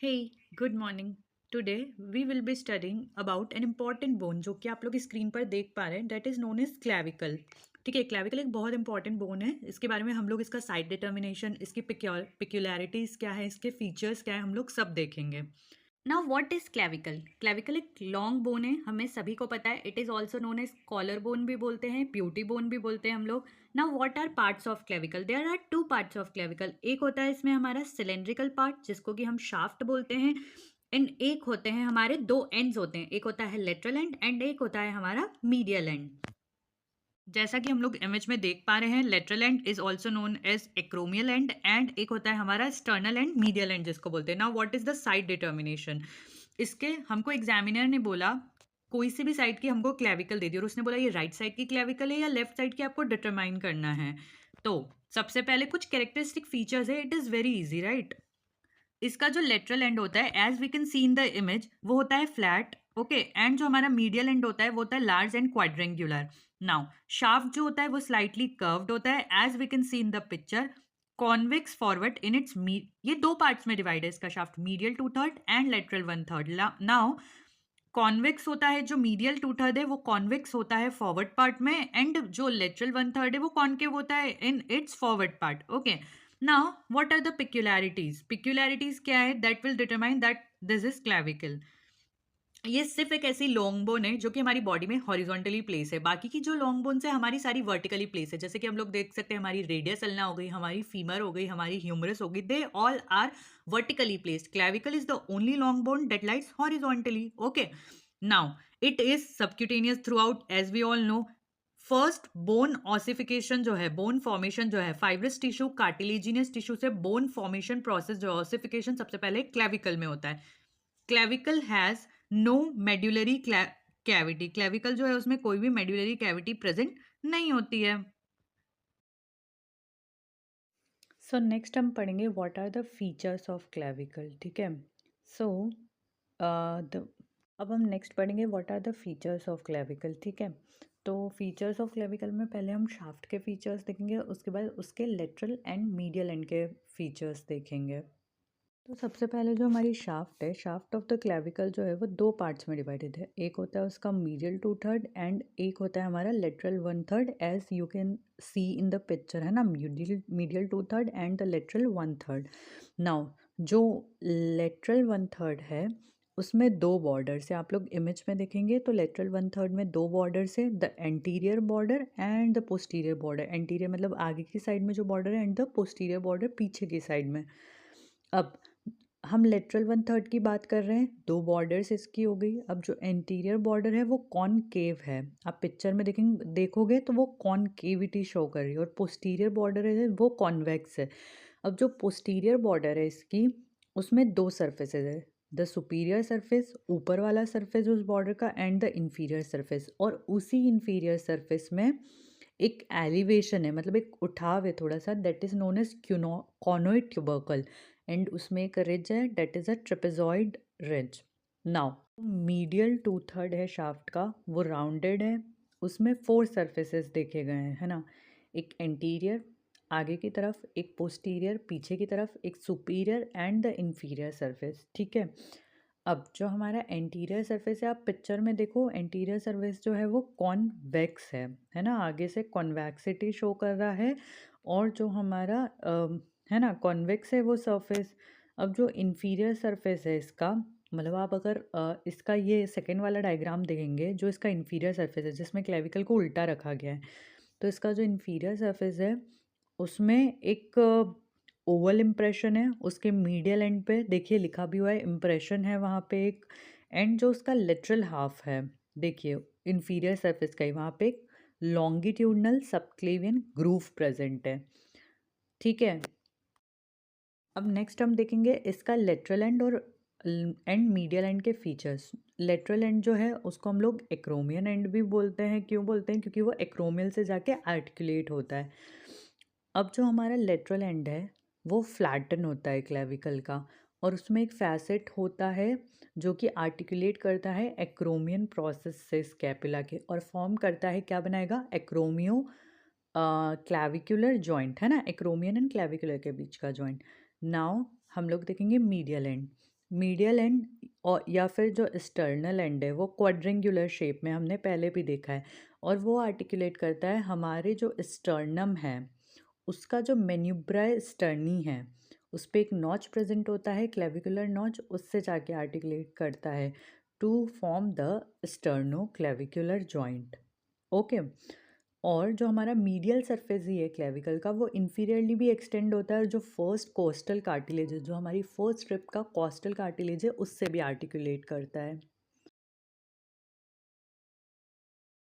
Hey, good morning. Today we will be studying about an important bone जो कि आप लोग स्क्रीन पर देख पा रहे हैं that is known as clavicle. ठीक है, clavicle एक बहुत इंपॉर्टेंट बोन है. इसके बारे में हम लोग इसका साइड डिटर्मिनेशन, इसकी पिक्यूलैरिटीज क्या है, इसके फीचर्स क्या है, हम लोग सब देखेंगे. Now what is clavicle? Clavicle एक लॉन्ग बोन है, हमें सभी को पता है. It is also known as collar bone भी बोलते हैं, ब्यूटी बोन भी बोलते हैं हम लोग. Now what are parts of clavicle? There are two parts of clavicle. एक होता है इसमें हमारा सिलेंड्रिकल पार्ट जिसको कि हम शाफ्ट बोलते हैं, एंड एक होते हैं हमारे दो एंड्स होते हैं. एक होता है लेटरल एंड एंड एक होता है हमारा मीडियल एंड. जैसा कि हम लोग इमेज में देख पा रहे हैं, lateral end is also known as acromial end and एक होता है हमारा स्टर्नल एंड मीडियल एंड जिसको बोलते हैं. Now what is the side determination? इसके हमको एग्जामिनर ने बोला कोई सी भी साइड की हमको क्लेविकल दे दी और उसने बोला ये राइट साइड की क्लेविकल है या लेफ्ट साइड की, आपको डिटरमाइन करना है. तो सबसे पहले कुछ कैरेक्टरिस्टिक फीचर्स है. It is very easy, right? इसका जो लेटरल एंड होता है as we can see in the image वो होता है फ्लैट. ओके, एंड जो हमारा मीडियल एंड होता है वो होता है large and quadrangular. Now shaft जो होता है वो स्लाइटली कर्व्ड होता है as we can see in the picture. Convex forward in its ये दो पार्ट्स में डिवाइड है इसका shaft, medial 2/3 and lateral 1/3. Now convex होता है जो मीडियल 2/3 है वो कॉन्वेक्स होता है फॉरवर्ड पार्ट में, एंड जो लेटरल 1/3 है वो कॉन्केव होता है in its forward part. Okay, now what are the peculiarities? Peculiarities क्या है? That will determine that this is clavicle. ये सिर्फ एक ऐसी लॉन्ग बोन है जो कि हमारी बॉडी में हॉरिजॉन्टली प्लेस है. बाकी की जो लॉन्ग बोन्स है हमारी सारी वर्टिकली प्लेस है. जैसे कि हम लोग देख सकते हैं हमारी रेडियस अल्ना हो गई, हमारी फीमर हो गई, हमारी ह्यूमरस हो गई. They all are vertically placed. Clavicle is the only long bone that lies horizontally. Okay, now it is subcutaneous throughout as we all know. First bone ossification जो है, बोन फॉर्मेशन जो है, fibrous tissue cartilaginous tissue से bone formation process जो ossification सबसे पहले clavicle में होता है. Clavicle has no medullary cavity. Clavicle जो है उसमें कोई भी मेड्यूलरी कैविटी प्रेजेंट नहीं होती है. सो नेक्स्ट हम पढ़ेंगे what are the features of clavicle. ठीक है, सो द अब हम नेक्स्ट पढ़ेंगे what are the features of clavicle. ठीक है, तो फीचर्स ऑफ क्लेविकल में पहले हम शाफ्ट के फीचर्स देखेंगे, उसके बाद उसके लेटरल एंड मीडियल एंड के फीचर्स देखेंगे. तो सबसे पहले जो हमारी शाफ्ट है, शाफ्ट ऑफ द क्लेविकल जो है वो दो पार्ट्स में डिवाइडेड है. एक होता है उसका मीडियल 2/3 एंड एक होता है हमारा lateral 1/3 as you can see in the picture, है ना. Medial 2/3 and the lateral 1/3. Now जो लेटरल 1/3 है उसमें दो बॉर्डर्स है. आप लोग इमेज में देखेंगे तो लेटरल 1/3 में दो बॉर्डर्स है, the anterior border and the posterior border. Anterior मतलब आगे की साइड में जो बॉर्डर है, एंड द पोस्टीरियर बॉर्डर पीछे की साइड में. अब हम लेटरल 1/3 की बात कर रहे हैं, दो बॉर्डर्स इसकी हो गई. अब जो एंटीरियर बॉर्डर है वो कॉनकेव है. आप पिक्चर में देखोगे तो वो कॉनकेविटी शो कर रही है, और पोस्टीरियर बॉर्डर है वो कॉन्वेक्स है. अब जो पोस्टीरियर बॉर्डर है इसकी उसमें दो सर्फेसेज है, द सुपीरियर सरफेस ऊपर वाला सरफेस उस बॉर्डर का, एंड द इंफीरियर सरफेस. और उसी इंफीरियर सरफेस में एक एलिवेशन है, मतलब एक उठाव है थोड़ा सा, that is known as conoid tubercle. And उसमें एक रिज है that is a trapezoid ridge. Now medial 2/3 है शाफ्ट का, वो राउंडेड है. उसमें 4 सरफेसेस देखे गए हैं, है ना. एक एंटीरियर आगे की तरफ, एक पोस्टीरियर पीछे की तरफ, एक superior and the inferior surface. ठीक है, अब जो हमारा एंटीरियर सरफेस है आप पिक्चर में देखो, एंटीरियर सरफेस जो है वो कॉन्वेक्स है ना. आगे से कॉन्वेक्सिटी शो कर रहा है, और जो हमारा है ना कॉन्वेक्स है वो सरफेस. अब जो इंफीरियर सरफेस है इसका, मतलब आप अगर इसका ये सेकेंड वाला डायग्राम देखेंगे, जो इसका इंफीरियर सरफेस है जिसमें क्लेविकल को उल्टा रखा गया है, तो इसका जो इंफीरियर सरफेस है उसमें एक ओवल इम्प्रेशन है. उसके मीडियल एंड पे देखिए लिखा भी हुआ है इम्प्रेशन है वहाँ पे एक. एंड जो उसका लेटरल हाफ है, देखिए इंफीरियर सरफेस का ही, वहाँ पे एक लॉन्गिट्यूडनल सबक्लेवियन ग्रूव प्रेजेंट है. ठीक है, अब नेक्स्ट हम देखेंगे इसका लेटरल एंड और मीडियल एंड के फीचर्स. लेटरल एंड जो है उसको हम लोग एक्रोमियन एंड भी बोलते हैं. क्यों बोलते हैं? क्योंकि वो एक्रोमियल से जाके आर्टिकुलेट होता है. अब जो हमारा लेटरल एंड है वो फ्लैटन होता है क्लेविकल का, और उसमें एक फैसेट होता है जो कि आर्टिकुलेट करता है एक्रोमियन प्रोसेस से स्कैपुला के, और फॉर्म करता है, क्या बनाएगा, एक्रोमियो क्लैविकुलर जॉइंट, है ना. एक्रोमियन एंड क्लैविकुलर के बीच का जॉइंट. नाउ हम लोग देखेंगे मीडियल एंड. मीडियल एंड और या फिर जो स्टर्नल एंड है वो क्वाड्रेंगुलर शेप में हमने पहले भी देखा है, और वो आर्टिकुलेट करता है हमारे जो स्टर्नम है उसका जो मेन्यूब्रा स्टर्नी है उस पे एक नॉच प्रेजेंट होता है, क्लेविकुलर नॉच, उससे जाके आर्टिकुलेट करता है to form the sternoclavicular joint. Okay. और जो हमारा मीडियल सरफेस ही है क्लेविकल का वो इंफीरियरली भी एक्सटेंड होता है, और जो फर्स्ट कोस्टल कार्टिलेज है, जो हमारी फर्स्ट स्ट्रिप का कोस्टल कार्टिलेज है, उससे भी आर्टिकुलेट करता है।